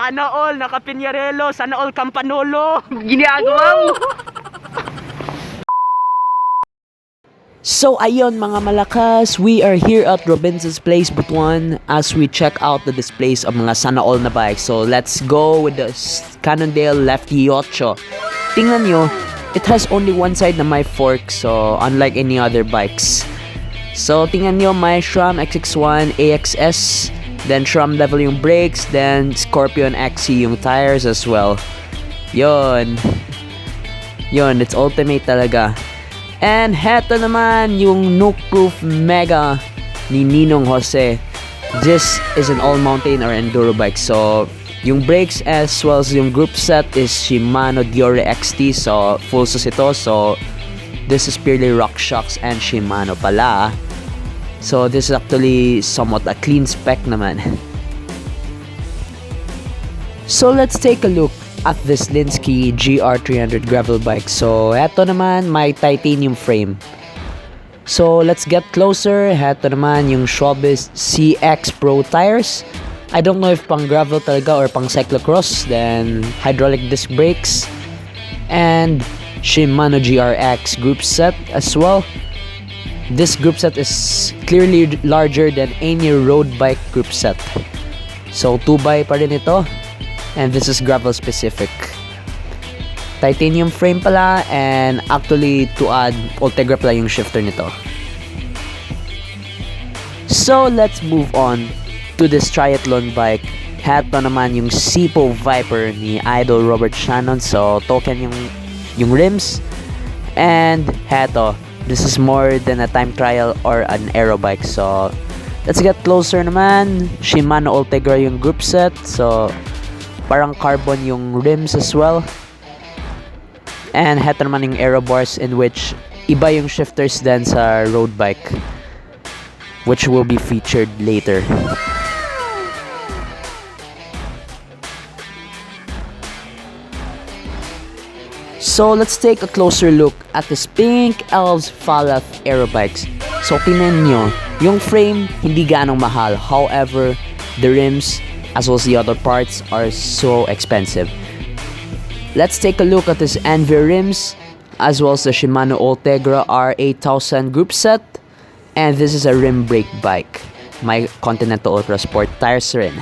Sana all, naka Pinarello, sana all Campanolo. Ginagawa mo. So ayun mga malakas, we are here at Robinsons Place Butuan as we check out the displays of mga sana all na bikes. So let's go with the Cannondale Lefty Ocho. Tingnan nyo, it has only one side na may fork, so unlike any other bikes. So tingnan nyo, may SRAM X61 AXS, then SRAM level yung brakes, then Scorpion XC yung tires as well. Yun, it's ultimate talaga. And heto naman yung Nukeproof Mega ni Ninong Jose. This is an all-mountain or enduro bike. So, yung brakes as well as yung group set is Shimano Diore XT. So, full sus ito. So, this is purely RockShox and Shimano pala. So, this is actually somewhat a clean spec naman. So, let's take a look at this Lynskey GR300 gravel bike. So, eto naman, may titanium frame. So, let's get closer. Eto naman, yung Schwab's CX Pro tires. I don't know if pang gravel talaga or pang cyclocross. Then, hydraulic disc brakes. And Shimano GRX group set as well. This group set is clearly larger than any road bike group set. So, 2x pa rin ito. And this is gravel specific. Titanium frame pala, and actually to add, Ultegra pala yung shifter nito. So let's move on to this triathlon bike. Heto naman yung Ceepo Viper ni Idol Robert Shannon. So token yung rims. And heto, this is more than a time trial or an aero bike. So let's get closer naman. Shimano Ultegra yung group set. So parang carbon yung rims as well. And heto naman yung aero bars, in which iba yung shifters din sa road bike, which will be featured later. So let's take a closer look at this pink Elves Falath aero bikes. So tingnan nyo, yung frame hindi ganong mahal. However, the rims as well as the other parts are so expensive. Let's take a look at this Envy rims as well as the Shimano Ultegra R8000 group set. And this is a rim brake bike. My Continental Ultra Sport tires rin.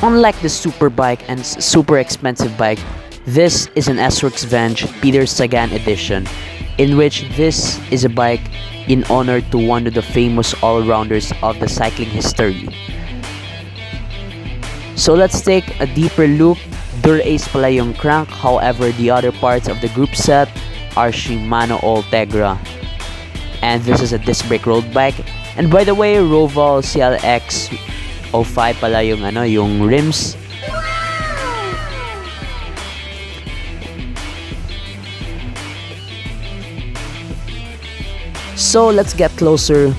Unlike the super bike and super expensive bike, this is an S-Works Venge Peter Sagan edition, in which this is a bike in honor to one of the famous all-rounders of the cycling history. So let's take a deeper look. Dura-Ace pala yung crank, however the other parts of the group set are Shimano Ultegra. And this is a disc brake road bike. And by the way, Roval CLX 05 pala yung rims. So let's get closer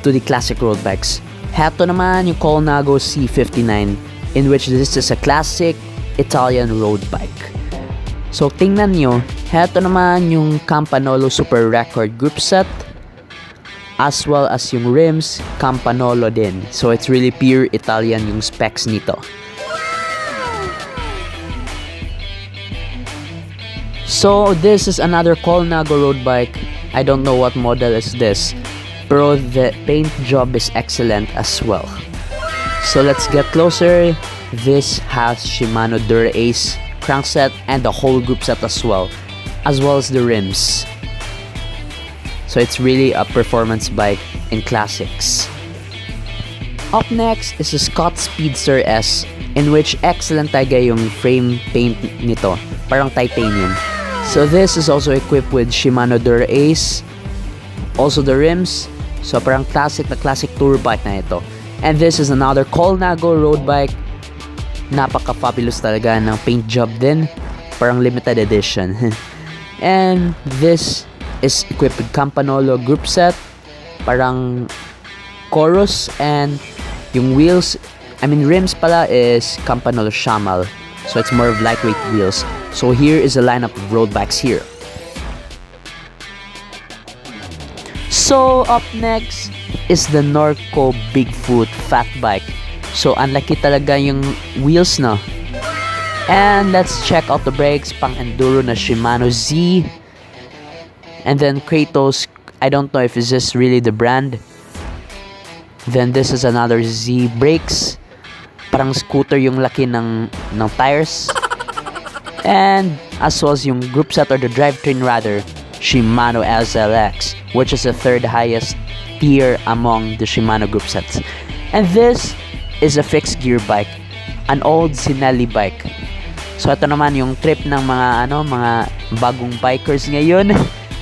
to the classic road bikes. Heto naman yung Colnagos C59, in which this is a classic Italian road bike. So tingnan nyo, heto naman yung Campanolo Super Record group set, as well as yung rims, Campanolo din. So it's really pure Italian yung specs nito. So this is another Colnago road bike. I don't know what model is this, pero the paint job is excellent as well. So let's get closer. This has Shimano Dura-Ace crankset and the whole group set as well as the rims. So it's really a performance bike in classics. Up next is a Scott Speedster S, in which excellent talaga yung frame paint nito, parang titanium. So this is also equipped with Shimano Dura-Ace, also the rims. So parang classic tour bike na ito. And this is another Colnago road bike. Napaka-fabulous talaga ng paint job din. Parang limited edition. And this is equipped with Campanolo group set. Parang chorus, and yung wheels, rims pala is Campanolo Shamal. So it's more of lightweight wheels. So here is a lineup of road bikes here. So up next is the Norco BigFoot fat bike. So unlucky talaga yung wheels, no? And let's check out the brakes. Pang enduro na Shimano Z. And then Kratos, I don't know if is this really the brand. Then this is another Z brakes. Parang scooter yung laki ng tires. And as well as yung group set or the drivetrain rather, Shimano SLX, which is the third highest tier among the Shimano group sets. And this is a fixed gear bike, an old Sinelli bike. So ito naman yung trip ng mga bagong bikers ngayon.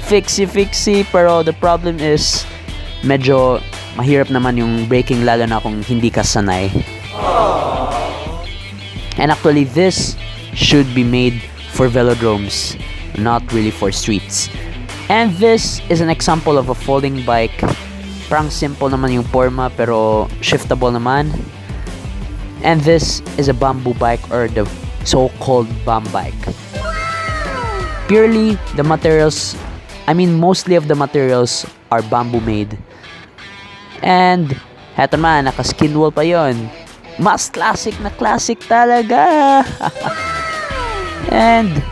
Fixie, pero the problem is medyo mahirap naman yung braking lalo na kung hindi ka sanay. And actually this should be made for velodromes, not really for streets. And this is an example of a folding bike. Parang simple naman yung forma pero shiftable naman. And this is a bamboo bike or the so-called Bambike. Purely the materials, mostly of the materials are bamboo made. And heto naman, naka-skin wool pa yon. Mas classic na classic talaga. And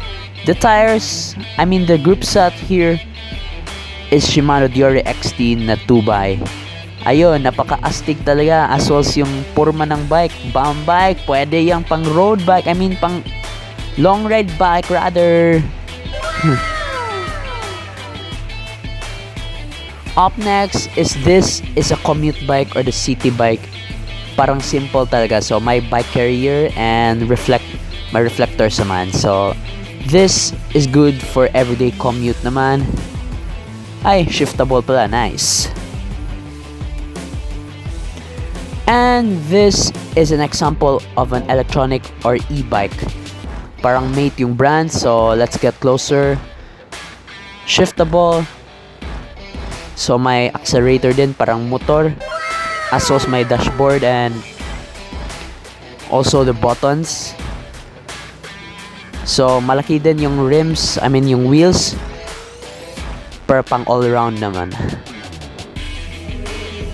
the tires, the group set here is Shimano Diore XT na 2x. Ayun, napaka-astig talaga. As well as yung forma ng bike, Bambike, pwede yung pang road bike, pang long ride bike rather. Up next is this is a commute bike or the city bike. Parang simple talaga. So may bike carrier and may reflectors naman. So this is good for everyday commute naman. Ay, shiftable pala. Nice. And this is an example of an electronic or e-bike. Parang mate yung brand. So let's get closer. Shiftable. So may accelerator din, parang motor. As well as my dashboard and also the buttons. So malaki din yung rims, yung wheels. Per pang all around naman.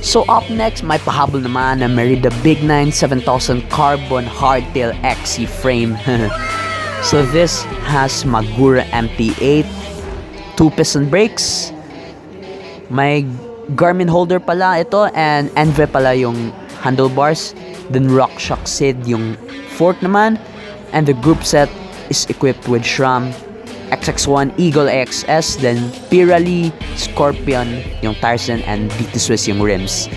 So up next, may pahabol naman na Merida BigNine 7000 carbon hardtail XC frame. So this has Magura MT8, 2-piston brakes. May Garmin holder pala ito and Enve pala yung handlebars. Then RockShox Sid yung fork naman. And the group set is equipped with SRAM, XX1, Eagle AXS, then Pirelli, Scorpion yung tires and DT Swiss yung rims.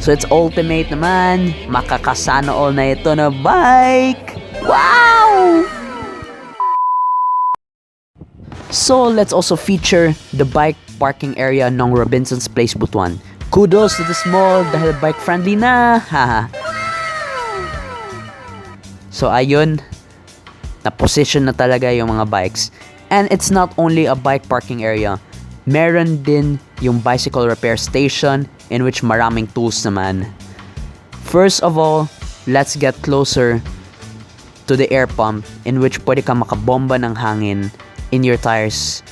So it's ultimate naman. Makaka-sana all na ito na bike. Wow! So let's also feature the bike parking area ng Robinsons Place Butuan. Kudos to this mall dahil bike friendly na. So ayun, na-position na talaga yung mga bikes. And it's not only a bike parking area. Meron din yung bicycle repair station in which maraming tools naman. First of all, let's get closer to the air pump in which pwede ka makabomba ng hangin in your tires.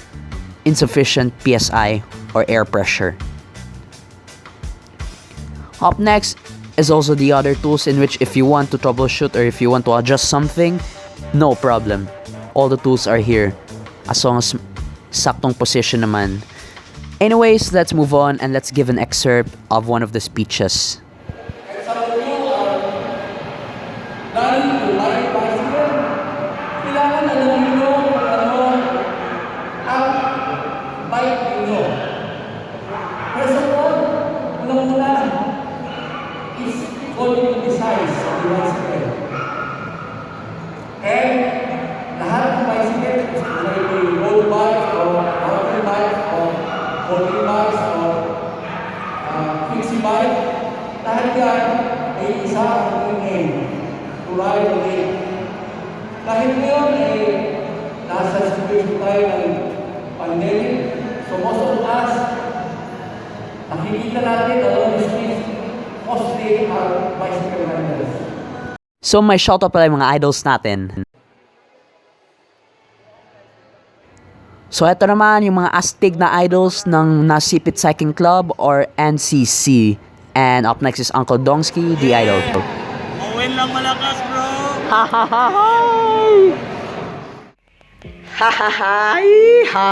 Insufficient PSI or air pressure. Up next is also the other tools in which if you want to troubleshoot or if you want to adjust something, no problem. All the tools are here. As long as saktong position naman. Anyways, let's move on and let's give an excerpt of one of the speeches. Fixie bike, lahat yan ay isa ang aim to ride the lane. Kahit ngayon ay nasa situation tayo ng pandemic, so most of us, nakikita natin along the streets, mostly are bicycle riders. So may shoutout pala yung mga idols natin. So ito naman yung mga astig na idols ng Nasipit Cycling Club or NCC. And up next is Uncle Lynskey, the idol. Kain lang malakas, bro. Ha!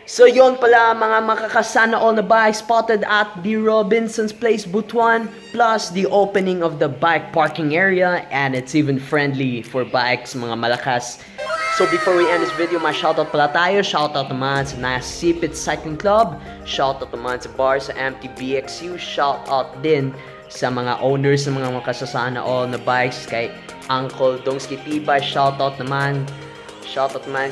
So yon pala mga makakasana all na bikes spotted at the Robinsons Place Butuan, plus the opening of the bike parking area, and it's even friendly for bikes mga malakas. So before we end this video, shoutout pala tayo. Shoutout naman sa Nasipit Cycling Club, shoutout naman sa bar sa MTBs, shoutout din sa mga owners ng mga makasasana all na bikes, kay Uncle Lynskey Tibay, shoutout naman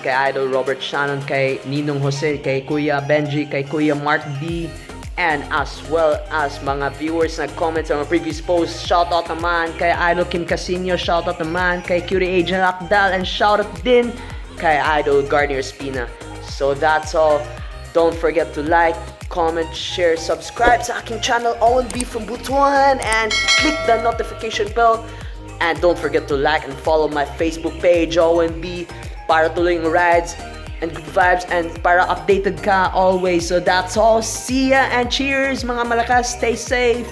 kay Idol Robert Shannon, kay Ninong Jose, kay Kuya Venge, kay Kuya Mark D, and as well as mga viewers na comment sa mga previous posts. Shoutout naman kay Idol Kim Casino, shoutout naman kay Curie Agent Akdal, and shoutout din kay Idol Gardner Spina. So that's all. Don't forget to like, comment, share, subscribe sa aking channel Owen B from Butuan, and click the notification bell. And don't forget to like and follow my Facebook page Owen B para tuloy yung rides and good vibes and para updated ka always. So that's all. See ya and cheers mga malakas. Stay safe.